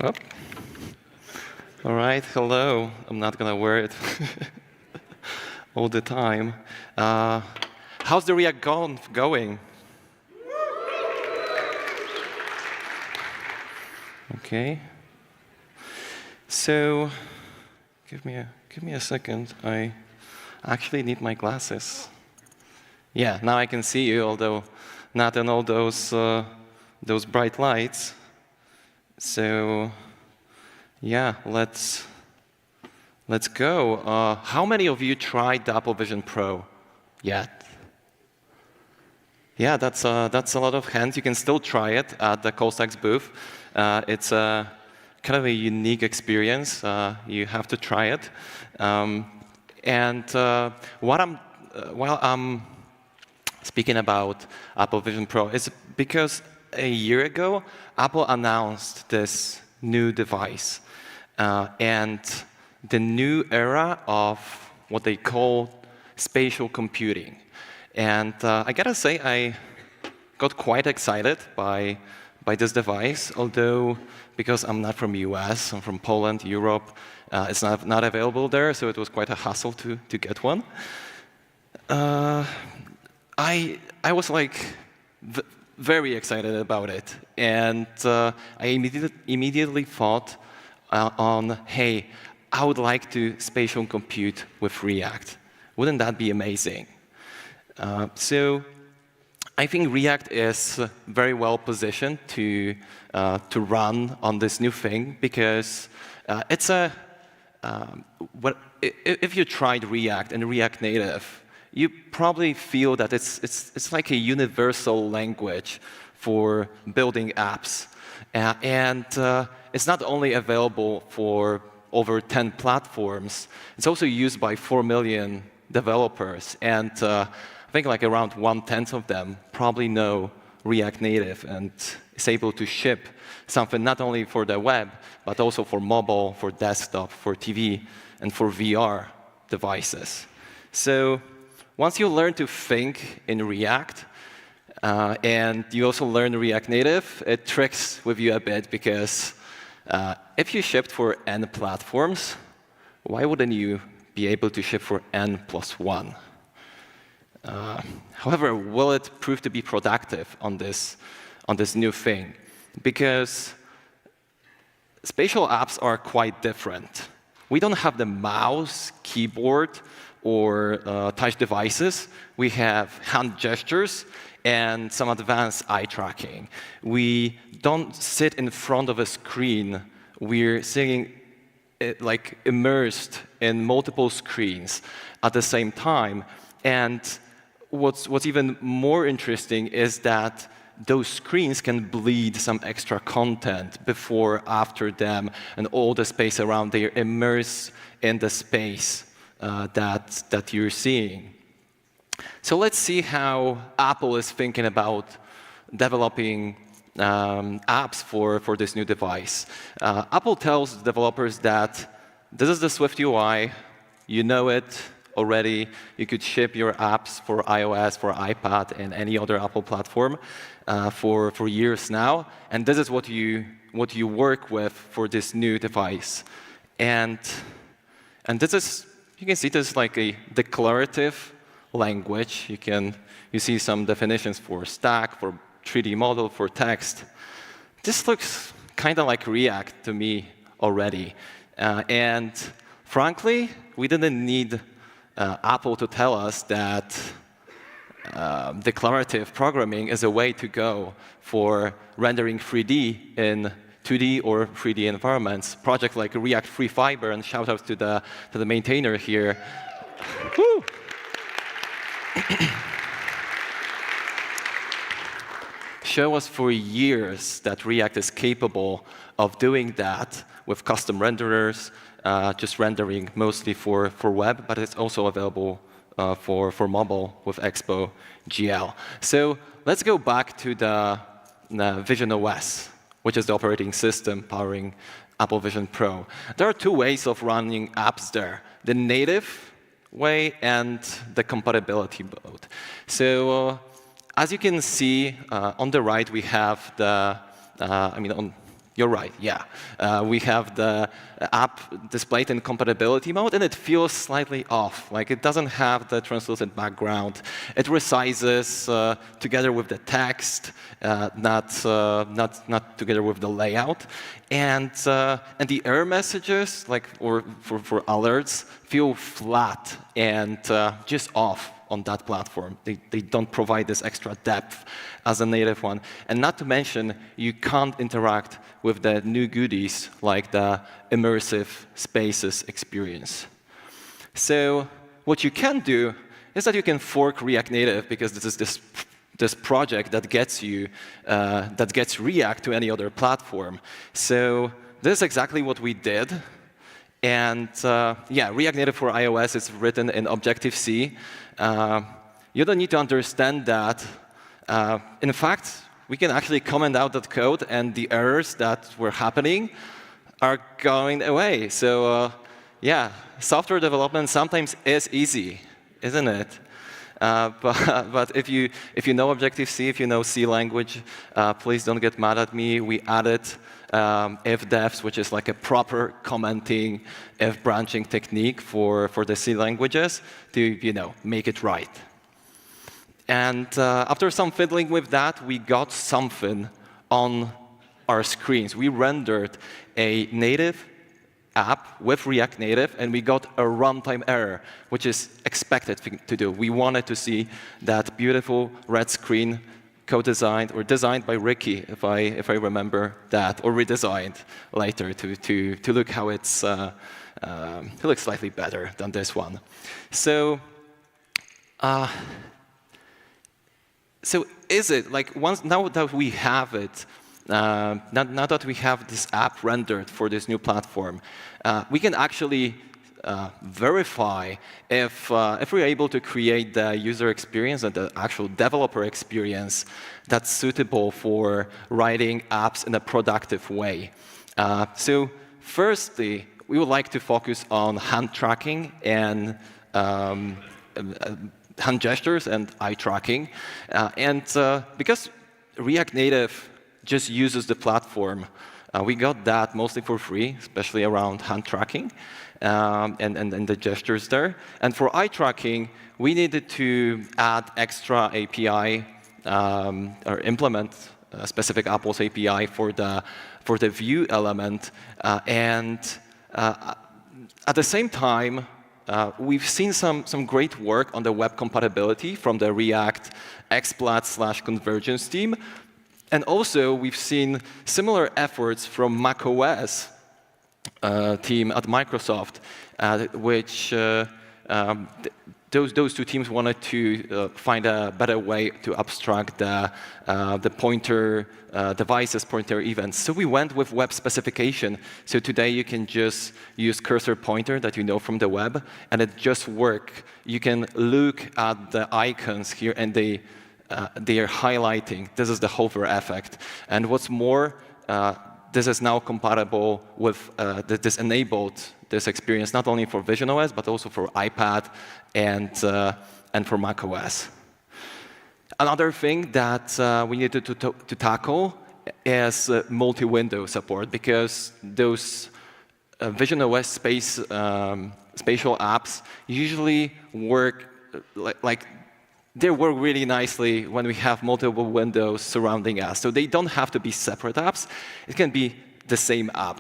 Oh. All right, hello. I'm not going to wear it all the time. How's the React Conf going? OK. So give me a second. I actually need my glasses. Yeah, now I can see you, although not in all those bright lights. So yeah, let's go. How many of you tried the Apple Vision Pro yet? Yeah, that's a lot of hands. You can still try it at the Callstack's booth. It's kind of a unique experience. You have to try it. While I'm speaking about Apple Vision Pro, it's because a year ago, Apple announced this new device and the new era of what they call spatial computing. And I gotta say, I got quite excited by this device, although because I'm not from the US, I'm from Poland, Europe, it's not available there, so it was quite a hassle to get one. I was like very excited about it, and I immediately thought on, hey, I would like to spatial compute with React. Wouldn't that be amazing? So I think React is very well positioned to run on this new thing because it's if you tried React and React Native, you probably feel that it's like a universal language for building apps. And it's not only available for over 10 platforms, it's also used by 4 million developers. And I think like around 1/10 of them probably know React Native and is able to ship something not only for the web, but also for mobile, for desktop, for TV, and for VR devices. So once you learn to think in React, and you also learn React Native, it tricks with you a bit because if you shipped for N platforms, why wouldn't you be able to ship for N+1? However, will it prove to be productive on this new thing? Because spatial apps are quite different. We don't have the mouse, keyboard, or touch devices. We have hand gestures and some advanced eye tracking. We don't sit in front of a screen. We're sitting like immersed in multiple screens at the same time. And what's even more interesting is that those screens can bleed some extra content before, after them, and all the space around. They immerse in the space that you're seeing. So let's see how Apple is thinking about developing apps for this new device. Apple tells developers that this is the Swift UI. You know it already. You could ship your apps for iOS, for iPad, and any other Apple platform for years now. And this is what you work with for this new device. And this is, you can see this is like a declarative language. You see some definitions for stack, for 3D model, for text. This looks kind of like React to me already. And frankly, we didn't need Apple to tell us that declarative programming is a way to go for rendering 3D in 2D or 3D environments. Projects like React Free Fiber, and shout out to the maintainer here. Woo! Show us for years that React is capable of doing that with custom renderers, just rendering mostly for web, but it's also available for mobile with Expo GL. So let's go back to the Vision OS, which is the operating system powering Apple Vision Pro. There are two ways of running apps there: the native way and the compatibility mode. So as you can see, on the right we have the, You're right, yeah. We have the app displayed in compatibility mode, and it feels slightly off. Like, it doesn't have the translucent background. It resizes together with the text, not together with the layout. And the error messages, like for alerts, feel flat and just off on that platform. They don't provide this extra depth as a native one. And not to mention, you can't interact with the new goodies like the immersive spaces experience. So what you can do is that you can fork React Native, because this is this project that gets React to any other platform. So this is exactly what we did. And yeah, React Native for iOS is written in Objective-C. You don't need to understand that. In fact, we can actually comment out that code, and the errors that were happening are going away. So yeah, software development sometimes is easy, isn't it? But if you know Objective-C, if you know C language, please don't get mad at me. We added if-defs, which is like a proper commenting if branching technique for the C languages to make it right. And after some fiddling with that, we got something on our screens. We rendered a native app with React Native, and we got a runtime error, which is expected to do. We wanted to see that beautiful red screen co-designed or designed by Ricky, if I remember that, or redesigned later to look how it looks slightly better than this one. So is it like now that we have it? Now that we have this app rendered for this new platform, we can actually verify if we're able to create the user experience and the actual developer experience that's suitable for writing apps in a productive way. So firstly, we would like to focus on hand tracking and hand gestures and eye tracking. Because React Native just uses the platform, we got that mostly for free, especially around hand tracking and the gestures there. And for eye tracking, we needed to add extra API or implement a specific Apple's API for the view element. At the same time, we've seen some great work on the web compatibility from the React XPlat/Convergence team. And also, we've seen similar efforts from macOS team at Microsoft, which those two teams wanted to find a better way to abstract the pointer devices, pointer events. So we went with web specification. So today you can just use cursor pointer that you know from the web, and it just works. You can look at the icons here, and they are highlighting. This is the hover effect. And what's more, this is now compatible with this enabled this experience not only for visionOS but also for iPad and for macOS. Another thing that we needed to tackle is multi-window support, because those visionOS spatial apps usually work they work really nicely when we have multiple windows surrounding us. So they don't have to be separate apps. It can be the same app.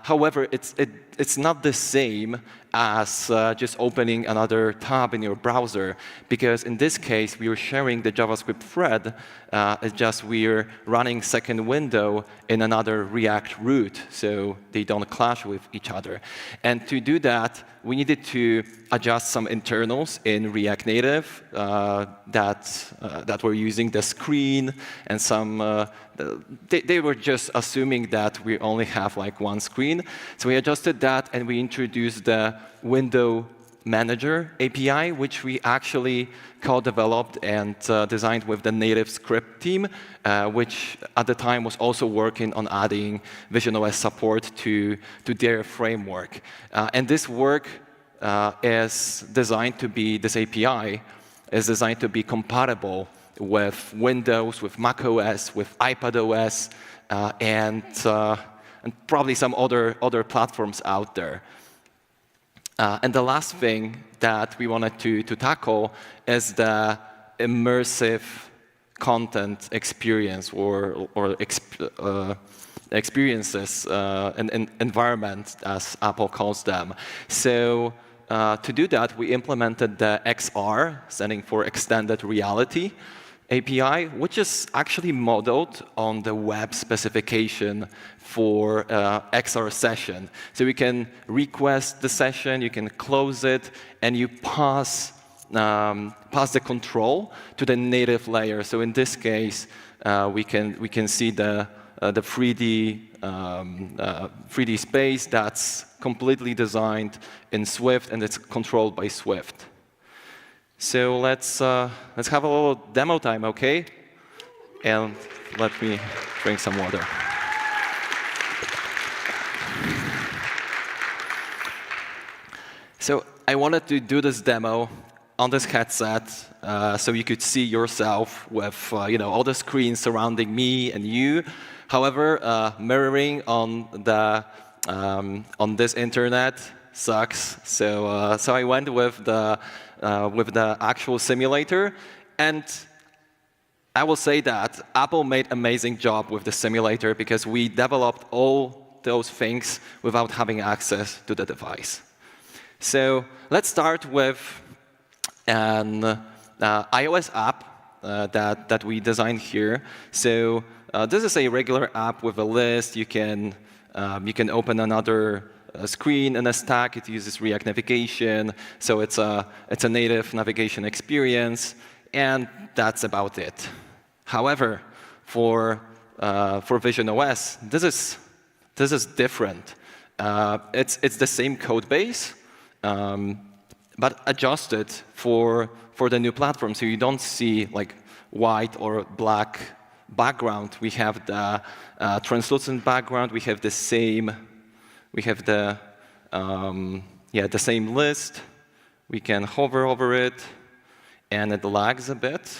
However, it's not the same as just opening another tab in your browser, because in this case, we are sharing the JavaScript thread. It's just we're running second window in another React root, so they don't clash with each other. And to do that, we needed to adjust some internals in React Native that were using the screen, and some they were just assuming that we only have like one screen. So we adjusted that, and we introduced the Window Manager API, which we actually co-developed and designed with the native script team, which at the time was also working on adding visionOS support to their framework. And this work is designed to be, this API is designed to be compatible with Windows, with Mac OS, with iPad OS, and probably some other platforms out there. And the last thing that we wanted to tackle is the immersive content experience or experiences and environment, as Apple calls them. So to do that, we implemented the XR, standing for Extended Reality API, which is actually modeled on the web specification for XR session. So you can request the session, you can close it, and you pass the control to the native layer. So in this case, we can see the 3D space that's completely designed in Swift, and it's controlled by Swift. So let's have a little demo time, okay? And let me drink some water. So I wanted to do this demo on this headset, so you could see yourself with all the screens surrounding me and you. However, mirroring on this internet sucks. So I went with the actual simulator, and I will say that Apple made an amazing job with the simulator because we developed all those things without having access to the device. So let's start with an iOS app that we designed here. So this is a regular app with a list. You can open another screen in a stack. It uses React navigation, so it's a native navigation experience, and that's about it. However, for Vision OS, this is different. It's the same code base, but adjusted for the new platform, so you don't see like white or black background. We have the translucent background. We have the same. We have the same list. We can hover over it, and it lags a bit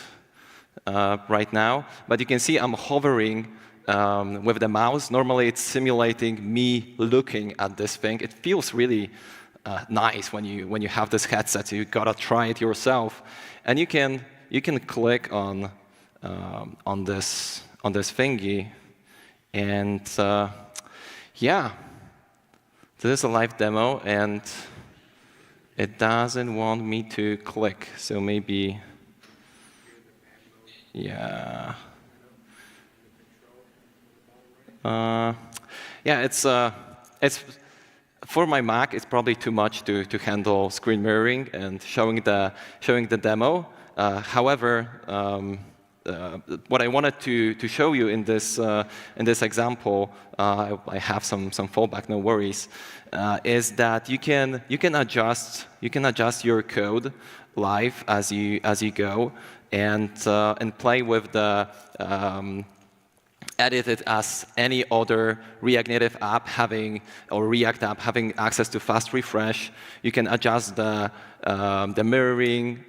right now. But you can see I'm hovering with the mouse. Normally, it's simulating me looking at this thing. It feels really nice when you have this headset. So you gotta try it yourself, and you can click on this thingy, and yeah. This is a live demo, and it doesn't want me to click. So maybe, yeah. It's for my Mac. It's probably too much to handle screen mirroring and showing the demo. However, what I wanted to show you in this example, I have some fallback, no worries, is that you can adjust your code live as you go, and play with the edit it as any other React Native app or React app having access to fast refresh. You can adjust the mirroring,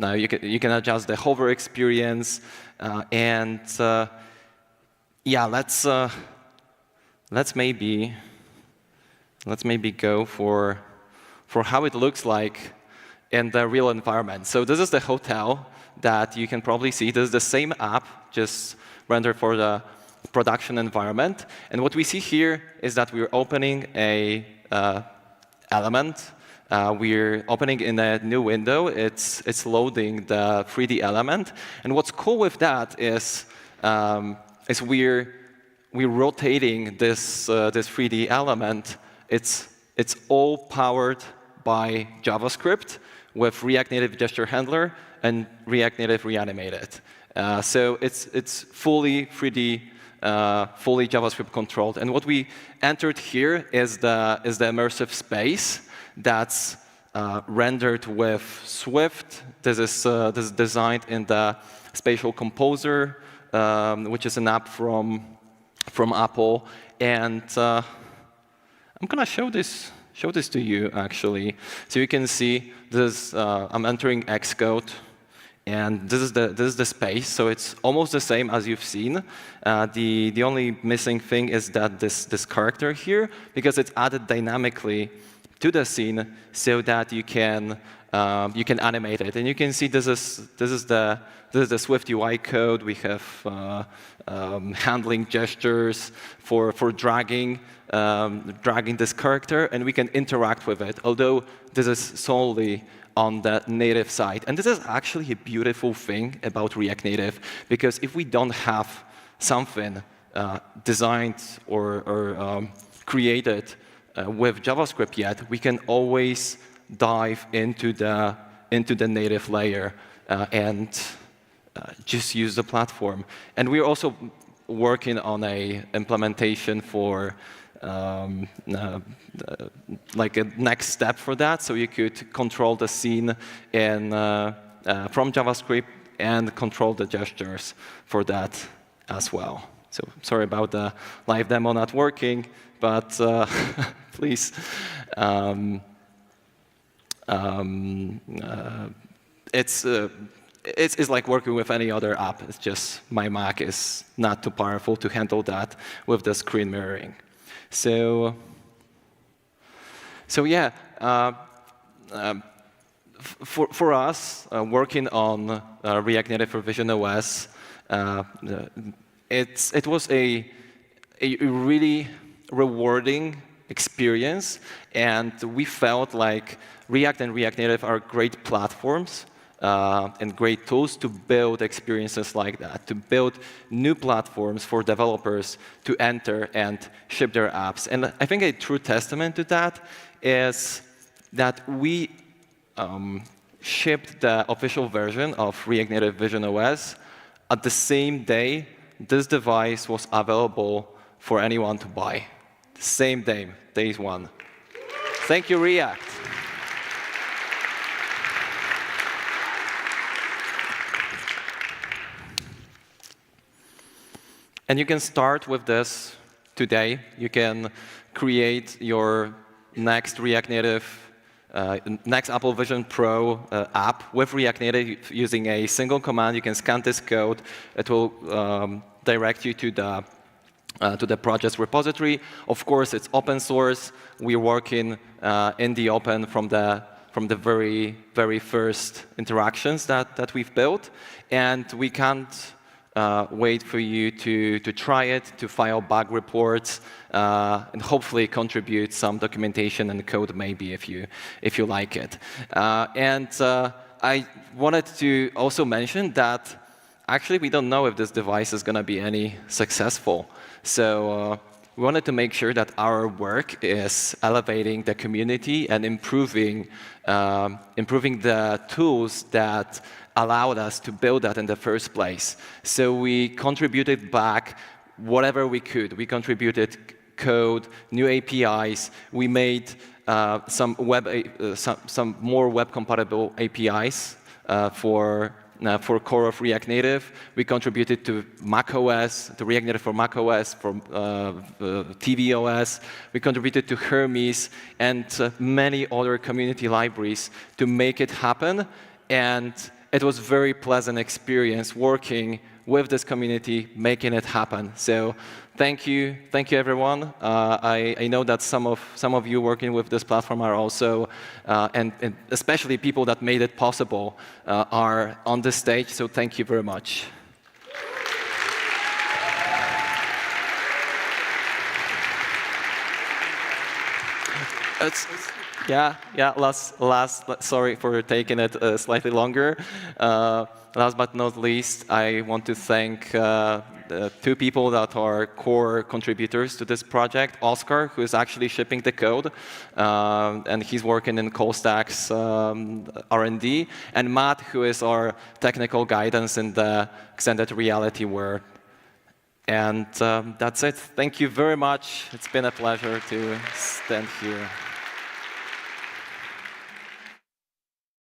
you can adjust the hover experience, and yeah, let's maybe go for how it looks like in the real environment. So this is the hotel that you can probably see. This is the same app, just rendered for the production environment. And what we see here is that we're opening a element. We're opening in a new window. It's loading the 3D element. And what's cool with that is we're rotating this 3D element. It's all powered by JavaScript with React Native Gesture Handler and React Native Reanimated. So it's fully 3D, fully JavaScript controlled. And what we entered here is the immersive space that's rendered with Swift. This is designed in the Spatial Composer, which is an app from Apple. And I'm gonna show this to you actually, so you can see this. I'm entering Xcode, And this is the space, so it's almost the same as you've seen. The only missing thing is that this character here, because it's added dynamically to the scene, so that you can animate it. And you can see this is the Swift UI code. We have handling gestures for dragging this character, and we can interact with it. Although this is solely on the native side. And this is actually a beautiful thing about React Native, because if we don't have something designed or created with JavaScript yet, we can always dive into the native layer and just use the platform. And we're also working on a implementation for like a next step for that, so you could control the scene from JavaScript and control the gestures for that as well. So sorry about the live demo not working, but please. It's like working with any other app. It's just my Mac is not too powerful to handle that with the screen mirroring. So yeah, for us, working on React Native for Vision OS, it was a really rewarding experience, and we felt like React and React Native are great platforms and great tools to build experiences like that, to build new platforms for developers to enter and ship their apps. And I think a true testament to that is that we shipped the official version of React Native Vision OS at the same day this device was available for anyone to buy. The same day, day one. Thank you, React. And you can start with this today. You can create your next React Native, next Apple Vision Pro app with React Native using a single command. You can scan this code. It will direct you to the project's repository. Of course, it's open source. We're working in the open from the very first interactions that we've built, and we can't wait for you to try it, to file bug reports, and hopefully contribute some documentation and code maybe if you like it. And I wanted to also mention that actually we don't know if this device is going to be any successful. So we wanted to make sure that our work is elevating the community and improving the tools that allowed us to build that in the first place. So we contributed back whatever we could. We contributed code, new APIs. We made some more web-compatible APIs for core of React Native. We contributed to macOS, to React Native for macOS, for tvOS. We contributed to Hermes and many other community libraries to make it happen. And it was a very pleasant experience working with this community, making it happen. So thank you everyone. I know that some of you working with this platform are also, and especially people that made it possible, are on the stage. So thank you very much. Yeah. Sorry for taking it slightly longer. Last but not least, I want to thank two people that are core contributors to this project. Oscar, who is actually shipping the code, and he's working in Callstack's R&D, and Matt, who is our technical guidance in the extended reality world. And that's it. Thank you very much. It's been a pleasure to stand here.